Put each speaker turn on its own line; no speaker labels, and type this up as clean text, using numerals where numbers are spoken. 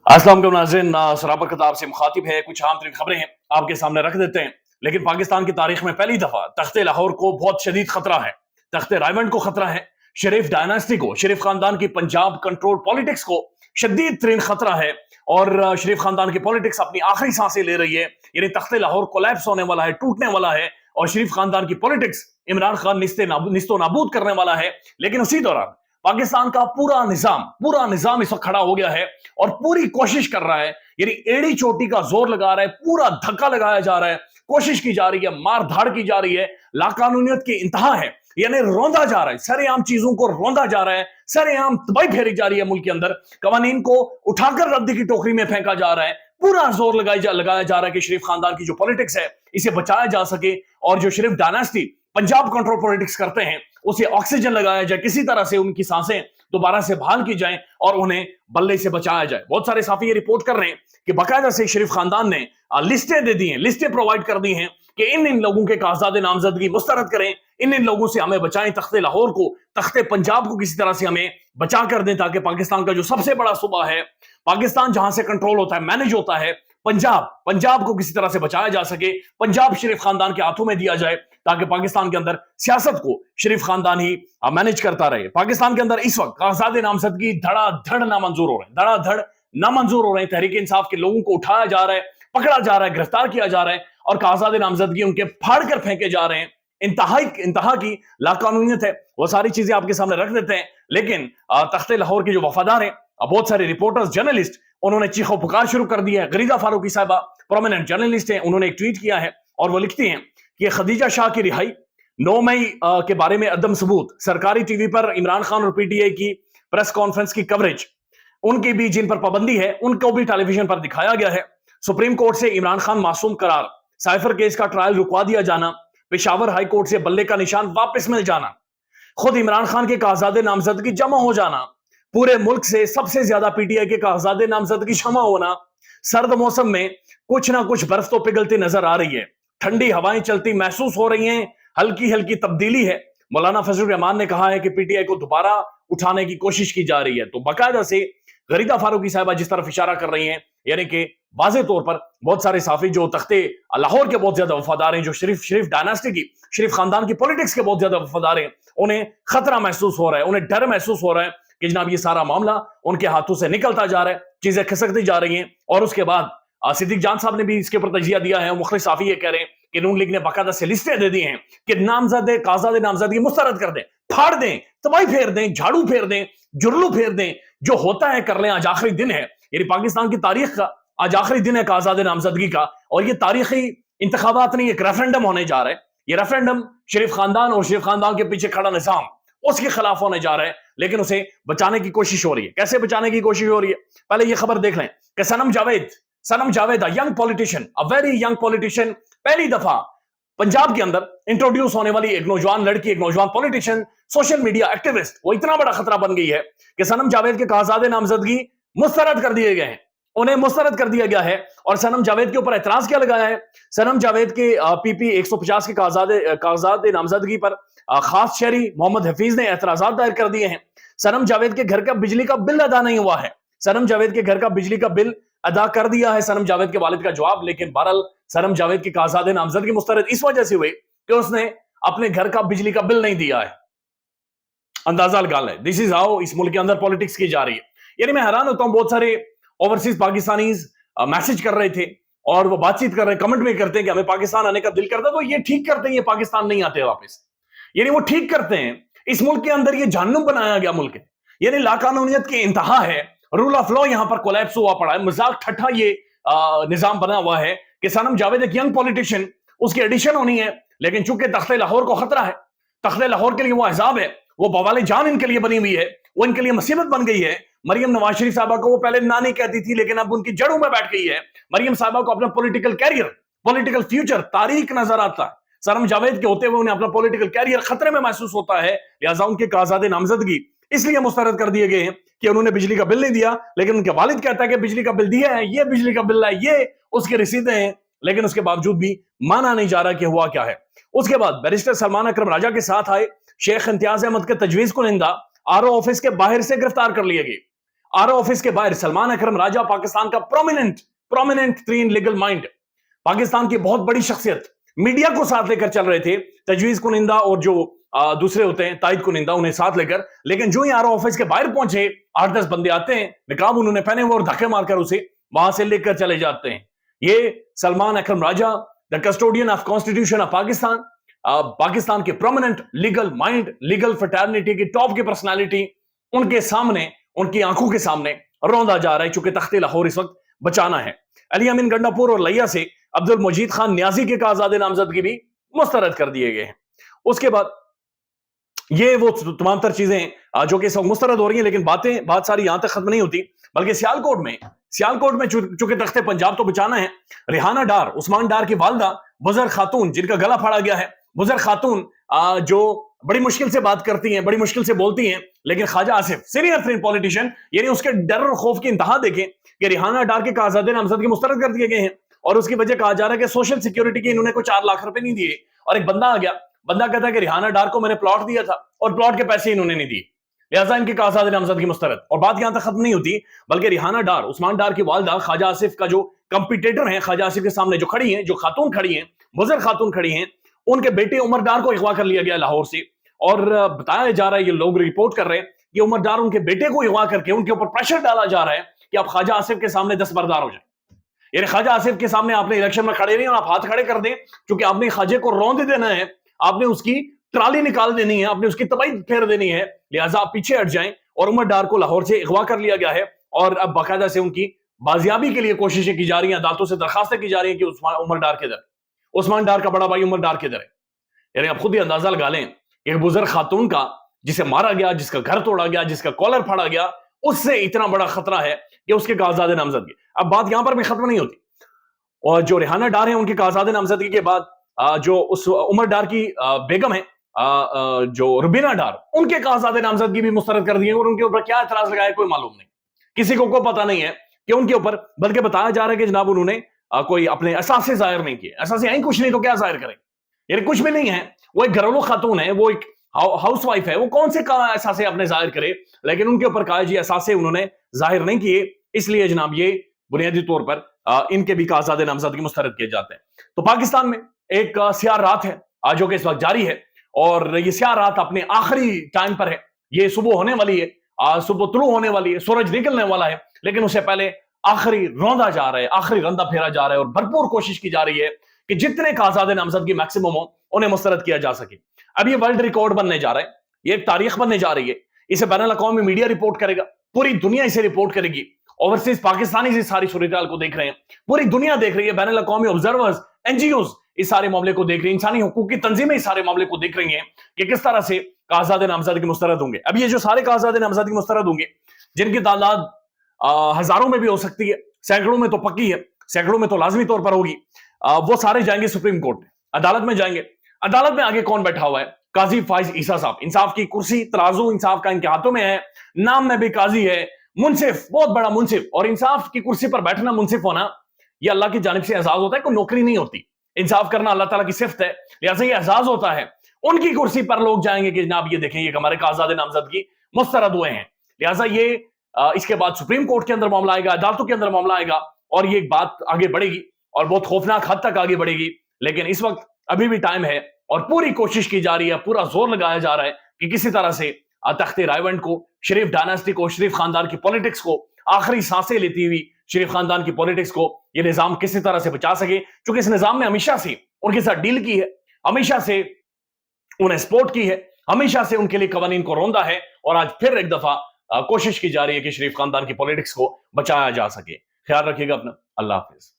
अस्सलाम वालेकुम नाज़रीन, सराबर खताब से मुखातिब है। कुछ आम तरीन खबरें हैं आपके सामने रख देते हैं। लेकिन पाकिस्तान की तारीख में पहली दफा तख्ते लाहौर को बहुत शदीद खतरा है, तख्ते रायवंड को खतरा है, शरीफ डायनास्टी को, शरीफ खानदान की पंजाब कंट्रोल पॉलिटिक्स को शदीद तरीन खतरा है। और शरीफ खानदान की पॉलिटिक्स अपनी आखिरी सांसें ले रही है, यानी तख्ते लाहौर कोलैप्स होने वाला है, टूटने वाला है। और शरीफ खानदान की पॉलिटिक्स इमरान खान निस्तो नाबूद करने वाला है। लेकिन उसी दौरान पाकिस्तान का पूरा निजाम इस वक्त खड़ा हो गया है और पूरी कोशिश कर रहा है, यानी एड़ी चोटी का जोर लगा रहा है, पूरा धक्का लगाया जा रहा है, कोशिश की जा रही है, मार धाड़ की जा रही है, लाकानूनियत की इंतहा है, यानी रोंदा जा रहा है, सरेआम चीजों को रोंदा जा रहा है, सरेआम तबाही फेरी जा रही है मुल्क के अंदर, कवानीन को उठाकर रद्दी की टोकरी में फेंका जा रहा है। पूरा जोर लगाया जा रहा है कि शरीफ खानदान की जो पॉलिटिक्स है इसे बचाया जा सके और जो शरीफ डायनास्टी पंजाब कंट्रोल पॉलिटिक्स करते हैं उसे ऑक्सीजन लगाया जाए, किसी तरह से उनकी सांसें दोबारा से बहाल की जाएं और उन्हें बल्ले से बचाया जाए। बहुत सारे साफी ये रिपोर्ट कर रहे हैं कि बाकायदा से शरीफ खानदान ने लिस्टें दे दी हैं, लिस्टें प्रोवाइड कर दी हैं कि इन लोगों के कागजात नामजदगी मुस्तरद करें, इन लोगों से हमें बचाएं, तख्ते लाहौर को, तख्ते पंजाब को किसी तरह से हमें बचा कर दें, ताकि पाकिस्तान का जो सबसे बड़ा सूबा है, पाकिस्तान जहां से कंट्रोल होता है, मैनेज होता है, पंजाब को किसी तरह से बचाया जा सके, पंजाब शरीफ खानदान के हाथों में दिया जाए, ताकि पाकिस्तान के अंदर सियासत को शरीफ खानदान ही मैनेज करता रहे। पाकिस्तान के अंदर इस वक्त कागजात नामजदगी धड़ाधड़ नामंजूर हो रहे हैं, धड़ाधड़ नामंजूर हो रहे हैं। तहरीक इंसाफ के लोगों को उठाया जा रहा है, पकड़ा जा रहा है, गिरफ्तार किया जा रहा है और कागजात नामजदगी उनके फाड़ कर फेंके जा रहे हैं। इंतहा की लाकानूनियत है, वो सारी चीजें आपके सामने रख देते हैं। लेकिन तख्ते लाहौर के जो वफादार हैं, बहुत सारे रिपोर्टर्स, जर्नलिस्ट, उन्होंने चीखो पुकार शुरू कर दी है। गरीदा फारूकी साहबा प्रोमिनेंट जर्नलिस्ट हैं, उन्होंने एक ट्वीट किया है और वो लिखती हैं कि खदीजा शाह की रिहाई 9 मई के बारे में अदम सबूत, सरकारी टीवी पर इमरान खान और पीटीआई की प्रेस कॉन्फ्रेंस की कवरेज, उनकी भी जिन पर पाबंदी है उनको भी टेलीविजन पर दिखाया गया है। सुप्रीम कोर्ट से इमरान खान मासूम करार, साइफर केस का ट्रायल रुकवा दिया जाना, पेशावर हाई कोर्ट से बल्ले का निशान वापस मिल जाना, खुद इमरान खान के कागजात नामजदगी जमा हो जाना, पूरे मुल्क से सबसे ज्यादा पीटीआई के कागजात नामजदगी जमा होना, सर्द मौसम में कुछ ना कुछ बर्फ तो पिघलती नजर आ रही है, ठंडी हवाएं चलती महसूस हो रही हैं, हल्की हल्की तब्दीली है। मौलाना फजल रहमान ने कहा है कि पीटीआई को दोबारा उठाने की कोशिश की जा रही है। तो बाकायदा से गरीदा फारूकी साहबा जिस तरफ इशारा कर रही हैं, यानी कि वाज़े तौर पर बहुत सारे साफी जो तख्ते लाहौर के बहुत ज्यादा वफादार हैं, जो शरीफ डायनास्टी की, शरीफ खानदान की पॉलिटिक्स के बहुत ज्यादा वफादार हैं, उन्हें खतरा महसूस हो रहा है, उन्हें डर महसूस हो रहा है कि जनाब ये सारा मामला उनके हाथों से निकलता जा रहा है, चीजें खिसकती जा रही हैं। और उसके बाद सिद्दीक जान साहब ने भी इसके ऊपर तजिया दिया है। मुख्तलिफ साफी ये कह रहे हैं कि नून लीग ने बाकायदा से लिस्टें दे दी हैं कि नामजद कागजात नामजदगी मुस्तरद कर दें, फाड़ दें, तबाही फेर दें, झाड़ू फेर दें, जुर्लू फेर दें, जो होता है कर लें। आज आखिरी दिन है, यानी पाकिस्तान की तारीख का आज आखिरी दिन है कागजात नामजदगी का, और ये तारीखी इंतखाबात नहीं, एक रेफरेंडम होने जा रहा है। ये रेफरेंडम शरीफ खानदान और शरीफ खानदान के पीछे खड़ा निजाम उसके खिलाफ होने जा रहा है, लेकिन उसे बचाने की कोशिश हो रही है। कैसे बचाने की कोशिश हो रही है? पहले ये खबर देख लें कि Sanam Javed young politician, a very young politician, पहली दफा पंजाब के अंदर इंट्रोड्यूस होने वाली एक नौजवान लड़की, एक नौजवान पॉलिटिशियन, सोशल मीडिया एक्टिविस्ट, वो इतना बड़ा खतरा बन गई है कि सनम जावेद के कागजात नामजदगी मुस्तरद कर दिए गए हैं, उन्हें मुस्तरद कर दिया गया है। और सनम जावेद के ऊपर एतराज क्या लगाया है? सनम जावेद के पीपी 150 के कागजात नामजदगी पर खास शहरी मोहम्मद हफीज ने एतराजात दायर कर दिए हैं। सनम जावेद के घर का बिजली का बिल अदा नहीं हुआ है, सनम जावेद के घर का बिजली का बिल अदा कर दिया है सनम जावेद के वालिद का जवाब। लेकिन बहरहाल सनम जावेद की कागजात नामजदगी मुस्तरद इस वजह से हुई कि उसने अपने घर का बिजली का बिल नहीं दिया है। अंदाजा लगा ले, दिस इज हाउ इस मुल्क के अंदर पॉलिटिक्स की जा रही है। यानी मैं हैरान होता हूं, बहुत सारे ओवरसीज पाकिस्तानीज मैसेज कर रहे थे और वो बातचीत कर रहे हैं, कमेंट में करते हैं कि हमें पाकिस्तान आने का दिल करता है, तो ये ठीक करते हैं, ये पाकिस्तान नहीं आते वापस, यानी वो ठीक करते हैं। इस मुल्क के अंदर ये जहन्नुम बनाया गया मुल्क है, यानी लाकानूनियत की इंतहा है, रूल ऑफ लॉ यहां पर कोलैप्स हुआ पड़ा है, मजाक ठट्ठा ये निजाम बना हुआ है कि सनम जावेद एक यंग पॉलिटिशियन, उसकी एडिशन होनी है। लेकिन चूंकि तख्ते लाहौर को खतरा है, तख्ते लाहौर के लिए वो अहजाब है, वो बवाले जान इनके लिए बनी हुई है, वो इनके लिए मुसीबत बन गई है। मरियम नवाज शरीफ साहबा को वो पहले नानी कहती थी, लेकिन अब उनकी जड़ों में बैठ गई है। मरियम साहबा को अपना पॉलिटिकल कैरियर, पॉलिटिकल फ्यूचर तारीख नजर आता है। सनम जावेद के होते हुए उन्हें अपना पॉलिटिकल कैरियर खतरे में महसूस होता है, लिहाजा उनके कागजात नामजदगी इसलिए मुस्तरद कर दिए गए हैं कि उन्होंने बिजली का बिल नहीं दिया। लेकिन उनके वालिद कहता है कि बिजली का बिल दिया है, ये बिजली का बिल है, ये उसकी रसीदें हैं, लेकिन उसके बावजूद भी माना नहीं जा रहा कि हुआ क्या है। उसके बाद बैरिस्टर सलमान अकरम राजा के साथ आए शेख इम्तियाज अहमद के तजवीज कुनिंदा आरओ ऑफिस के बाहर से गिरफ्तार कर लिए गए। आर ऑफिस के बाहर सलमान अकरम राजा पाकिस्तान का प्रोमिनेंट तरीन लीगल माइंड, पाकिस्तान की बहुत बड़ी शख्सियत, मीडिया को साथ लेकर चल रहे थे, तजवीज कुनिंदा और जो दूसरे होते हैं ताइद कुनिंदा, उन्हें साथ लेकर। लेकिन जो ही आर ऑफिस के बाहर पहुंचे, 8-10 बंदे आते हैं, निकाब उन्होंने पहने हुए और धक्के मारकर उसे वहां से लेकर चले जाते हैं। ये Salman Akram Raja, the custodian of constitution of Pakistan, Pakistan के prominent legal mind, legal fraternity की टॉप की पर्सनालिटी, उनके सामने, उनकी आंखों के सामने रौंदा जा रहा है, चूंकि तख्ते लाहौर इस वक्त बचाना है। अली अमीन गंडापुर और लिया से अब्दुल मजीद खान न्याजी के काजादे नामजदगी भी मुस्तरद कर दिए गए हैं। उसके बाद ये वो तमाम तर चीजें जो कि सब मुस्तरद हो रही हैं, लेकिन बात सारी यहां तक खत्म नहीं होती, बल्कि सियालकोट में चूंकि तख्ते पंजाब तो बचाना है, रिहाना डार, उस्मान डार की वालदा बुजर खातून, जिनका गला फाड़ा गया है, बुजर खातून जो बड़ी मुश्किल से बात करती हैं, बड़ी मुश्किल से बोलती हैं, लेकिन ख्वाजा आसिफ सीनियर तरीन पॉलिटिशियन, यानी उसके डर और खौफ की इंतहा देखें कि रिहाना डार के काजादे नामजदगी मुस्तरद कर दिए गए हैं, और उसकी वजह कहा जा रहा है कि सोशल सिक्योरिटी के इन्होंने कोई 4 लाख रुपए नहीं दिए। और एक बंदा आ गया, बंदा कहता है कि रिहाना डार को मैंने प्लॉट दिया था और प्लॉट के पैसे इन्होंने नहीं दिए, लिहाजा इनके काजादे नामजदगी मुस्तरद। और बात यहां तक खत्म नहीं होती, बल्कि रिहाना डार, उस्मान डार की वालदा ख्वाजा आसिफ का जो कंपिटेटर है, ख्वाजा आसिफ के सामने जो खड़ी हैं, जो खातून खड़ी हैं, बुजुर्ग खातून खड़ी हैं, उनके बेटे उमर डार को अगवा कर लिया गया लाहौर से। और बताया जा रहा है, ये लोग रिपोर्ट कर रहे हैं कि उमर डार उनके बेटे को अगवा करके उनके ऊपर प्रेशर डाला जा रहा है कि आप ख्वाजा आसिफ के सामने दस्तबरदार हो जाए। यानी ख्वाजा आसिफ के सामने आपने इलेक्शन में खड़े नहीं और आप हाथ खड़े कर दें, क्योंकि आपने ख्वाजे को रौंद देना है, आपने उसकी ट्राली निकाल देनी है, आपने उसकी तबाही फेर देनी है, लिहाजा आप पीछे हट जाएं। और उमर डार को लाहौर से अगवा कर लिया गया है और अब बाकायदा से उनकी बाजियाबी के लिए कोशिशें की जा रही हैं, अदालतों से दरखास्तें की जा रही हैं कि उमर डार किधर, उस्मान डार का बड़ा भाई उमर डार किधर है। यानी आप खुद ही अंदाजा लगा लें, एक बुजुर्ग खातून का जिसे मारा गया, जिसका घर तोड़ा गया, जिसका कॉलर फाड़ा गया, उससे इतना बड़ा खतरा है कि उसके काजादे नामजदगी। अब बात यहां पर भी खत्म नहीं होती, और जो रिहाना डार है, उनके काजादे नामजदगी के बाद जो उस उमर डार की बेगम है, जो रुबीना डार, उनके काजादे नामजदगी भी मुस्तरद कर दिए, और उनके ऊपर क्या एतराज लगाया कोई मालूम नहीं, किसी को कोई पता नहीं है कि उनके ऊपर, बल्कि बताया जा रहा है कि जनाब उन्होंने कोई अपने असासे जाहिर नहीं किए, असासे हैं कुछ नहीं तो क्या जाहिर करें, यानी कुछ भी नहीं है, वो एक घरेलू खातून है, वो एक हाउस वाइफ है, वो कौन से असासे अपने जाहिर करे, लेकिन उनके ऊपर कहा जी असासे उन्होंने जाहिर नहीं किए, इसलिए जनाब ये बुनियादी तौर पर इनके भी काजादे नामजदगी मुस्तरद किए जाते हैं। तो पाकिस्तान में एक स्याह रात है आज जो कि इस वक्त जारी है, और ये स्याह रात अपने आखिरी टाइम पर है, ये सुबह होने वाली है, सुबह तुलू होने वाली है, सूरज निकलने वाला है, लेकिन उससे पहले आखिरी रौंदा जा रहा है, आखिरी रंदा फेरा जा रहा है, और भरपूर कोशिश की जा रही है कि जितने काजादे नामजदगी मैक्सिमम हो उन्हें मुस्तरद किया जा सके। अब ये वर्ल्ड रिकॉर्ड बनने जा रहा है, ये एक तारीख बनने जा रही है, इसे बैनुल अक़वामी मीडिया रिपोर्ट करेगा, पूरी दुनिया इसे रिपोर्ट करेगी, ओवरसीज पाकिस्तानी इस सारी सूरत को देख रहे हैं, पूरी दुनिया देख रही है, बैनुल अक़वामी ऑब्जर्वर्स, एनजीओज इस सारे मामले को देख रही है, इंसानी हुकूक की तंजीमें इस सारे मामले को देख रही हैं कि किस तरह से काजादे नामजदगी मुस्तरद होंगे। अब ये जो सारे काजादे नामजदगी मुस्तरद होंगे, जिनकी तादाद हजारों में भी हो सकती है, सैकड़ों में तो पक्की है, सैकड़ों में तो लाजमी तौर पर होगी, वो सारे जाएंगे सुप्रीम कोर्ट में, अदालत में जाएंगे। अदालत में आगे कौन बैठा हुआ है? काजी फाइज ईसा साहब, इंसाफ की कुर्सी, तराजू इंसाफ का इनके हाथों में है, नाम में भी काजी है, मुंसिफ, बहुत बड़ा मुंसिफ, और इंसाफ की कुर्सी पर बैठना, मुंसिफ होना, यह अल्लाह की जानिब से एजाज होता है, कोई नौकरी नहीं होती, इंसाफ करना अल्लाह ताला की सिफ्त है, लिहाजा ये एजाज होता है। उनकी कुर्सी पर लोग जाएंगे कि जनाब ये देखें, ये हमारे काजादे नामजदगी मुस्तरद हुए हैं, लिहाजा ये इसके बाद सुप्रीम कोर्ट के अंदर मामला आएगा, अदालतों के अंदर मामला आएगा, और ये बात आगे बढ़ेगी और बहुत खौफनाक हद तक आगे बढ़ेगी। लेकिन इस वक्त अभी भी टाइम है और पूरी कोशिश की जा रही है, पूरा जोर लगाया जा रहा है कि किसी तरह से तख्ते रायवंड को, शरीफ डायनेस्टी को, शरीफ खानदान की पॉलिटिक्स को, आखिरी सांसें लेती हुई शरीफ खानदान की पॉलिटिक्स को ये निजाम किसी तरह से बचा सके, क्योंकि इस निजाम ने हमेशा से उनके साथ डील की है, हमेशा से उन्हें सपोर्ट की है, हमेशा से उनके लिए कवानीन को रोंदा है, और आज फिर एक दफा कोशिश की जा रही है कि शरीफ खानदान की पॉलिटिक्स को बचाया जा सके। ख्याल रखिएगा अपना, अल्लाह हाफिज।